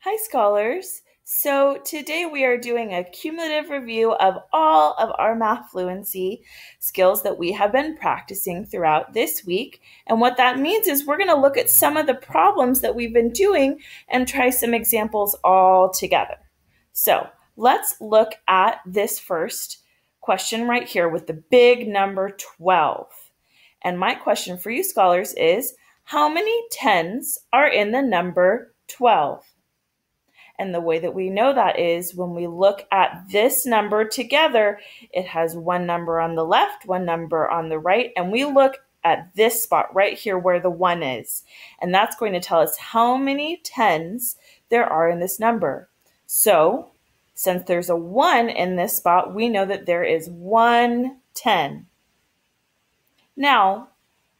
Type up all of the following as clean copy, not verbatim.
Hi, scholars. So today we are doing a cumulative review of all of our math fluency skills that we have been practicing throughout this week. And what that means is we're going to look at some of the problems that we've been doing and try some examples all together. So let's look at this first question right here with the big number 12. And my question for you, scholars, is how many tens are in the number 12? And the way that we know that is when we look at this number together, it has one number on the left, one number on the right, and we look at this spot right here where the 1 is. And that's going to tell us how many tens there are in this number. So, since there's a 1 in this spot, we know that there is 1 10. Now,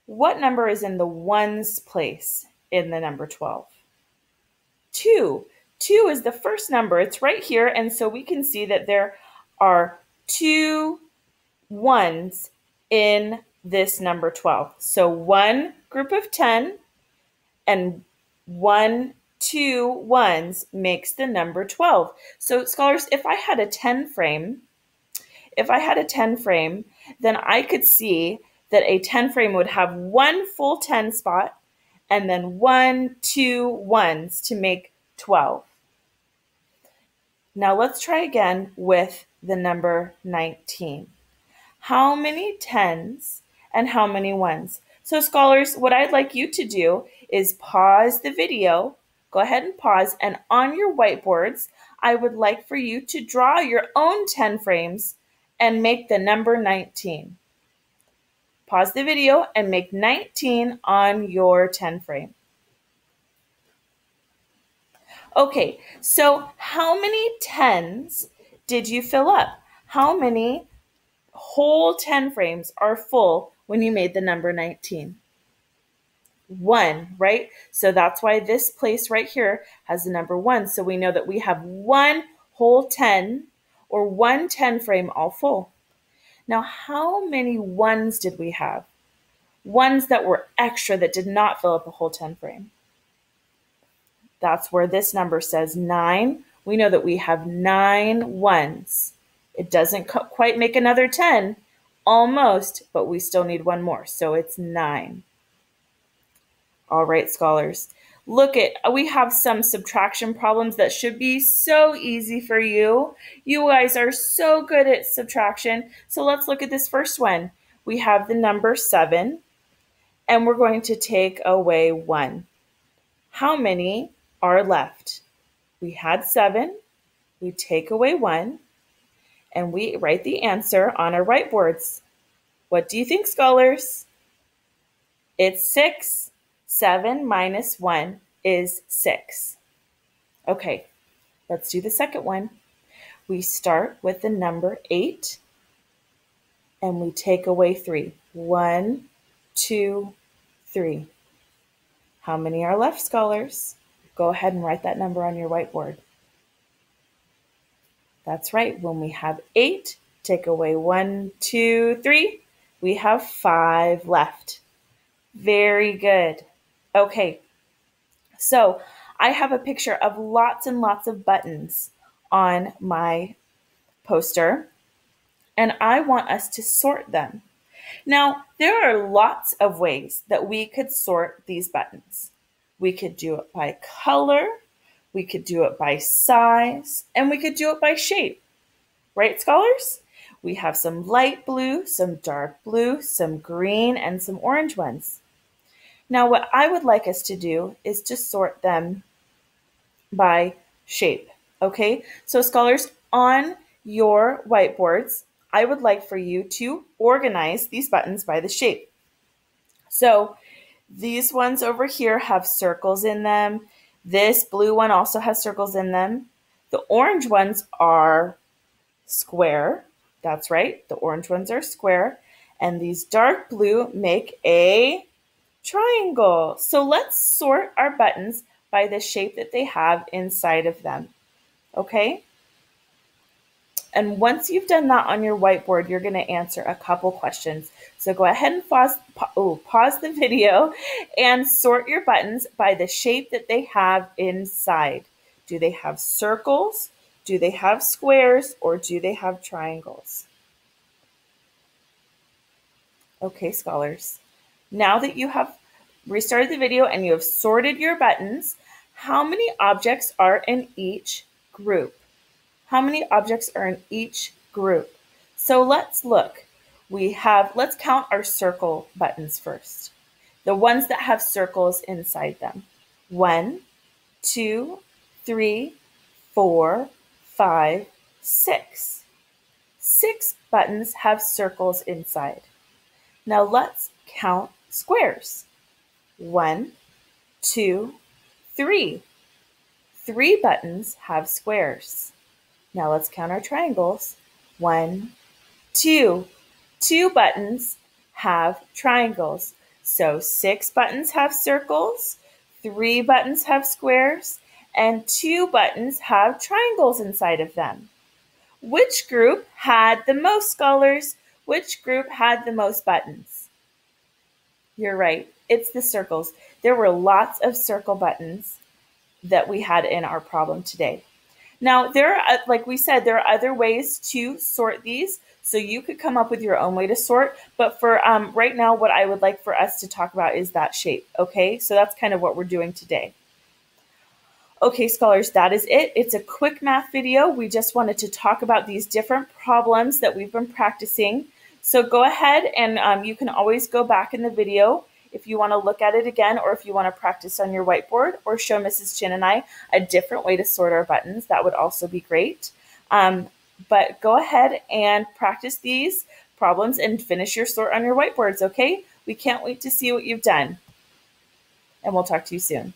what number is in the ones place in the number 12? 2. 2 is the first number. It's right here, and so we can see that there are 2 ones in this number 12. So one group of 10 and 2 ones makes the number 12. So scholars, if I had a 10 frame, then I could see that a 10 frame would have one full 10 spot and then 2 ones to make 12. Now let's try again with the number 19. How many tens and how many ones? So scholars, what I'd like you to do is pause the video, go ahead and pause, and on your whiteboards, I would like for you to draw your own 10 frames and make the number 19. Pause the video and make 19 on your 10 frame. Okay, so how many tens did you fill up? How many whole 10 frames are full when you made the number 19? 1, right? So that's why this place right here has the number 1. So we know that we have one whole 10 or one 10 frame all full. Now, how many ones did we have? Ones that were extra that did not fill up a whole 10 frame. That's where this number says 9. We know that we have 9 ones. It doesn't quite make another 10, almost, but we still need one more, so it's 9. All right, scholars, we have some subtraction problems that should be so easy for you. You guys are so good at subtraction, so let's look at this first one. We have the number 7, and we're going to take away 1. How many are left? We had 7, we take away 1, and we write the answer on our whiteboards. What do you think, scholars? It's 6. 7 minus 1 is 6. Okay, let's do the second one. We start with the number 8, and we take away 3. 1, 2, 3. How many are left, scholars? Go ahead and write that number on your whiteboard. That's right. When we have 8, take away 1, 2, 3, we have 5 left. Very good. Okay, so I have a picture of lots and lots of buttons on my poster, and I want us to sort them. Now, there are lots of ways that we could sort these buttons. We could do it by color, we could do it by size, and we could do it by shape. Right, scholars? We have some light blue, some dark blue, some green, and some orange ones. Now, what I would like us to do is to sort them by shape, okay? So, scholars, on your whiteboards, I would like for you to organize these buttons by the shape. So, these ones over here have circles in them. This blue one also has circles in them. The orange ones are square. That's right, the orange ones are square. And these dark blue make a triangle. So let's sort our buttons by the shape that they have inside of them, okay? And once you've done that on your whiteboard, you're going to answer a couple questions. So go ahead and pause the video and sort your buttons by the shape that they have inside. Do they have circles? Do they have squares? Or do they have triangles? Okay, scholars. Now that you have restarted the video and you have sorted your buttons, how many objects are in each group? How many objects are in each group? So let's look. Let's count our circle buttons first. The ones that have circles inside them. 1, 2, 3, 4, 5, 6. 6 buttons have circles inside. Now let's count squares. 1, 2, 3. 3 buttons have squares. Now let's count our triangles. 1, 2. 2 buttons have triangles. So 6 buttons have circles, 3 buttons have squares, and 2 buttons have triangles inside of them. Which group had the most, scholars? Which group had the most buttons? You're right, it's the circles. There were lots of circle buttons that we had in our problem today. Now, like we said, there are other ways to sort these, so you could come up with your own way to sort. But for right now, what I would like for us to talk about is that shape, okay? So that's kind of what we're doing today. Okay, scholars, that is it. It's a quick math video. We just wanted to talk about these different problems that we've been practicing. So go ahead and you can always go back in the video if you want to look at it again, or if you want to practice on your whiteboard or show Mrs. Chin and I a different way to sort our buttons. That would also be great. But go ahead and practice these problems and finish your sort on your whiteboards, okay? We can't wait to see what you've done. And we'll talk to you soon.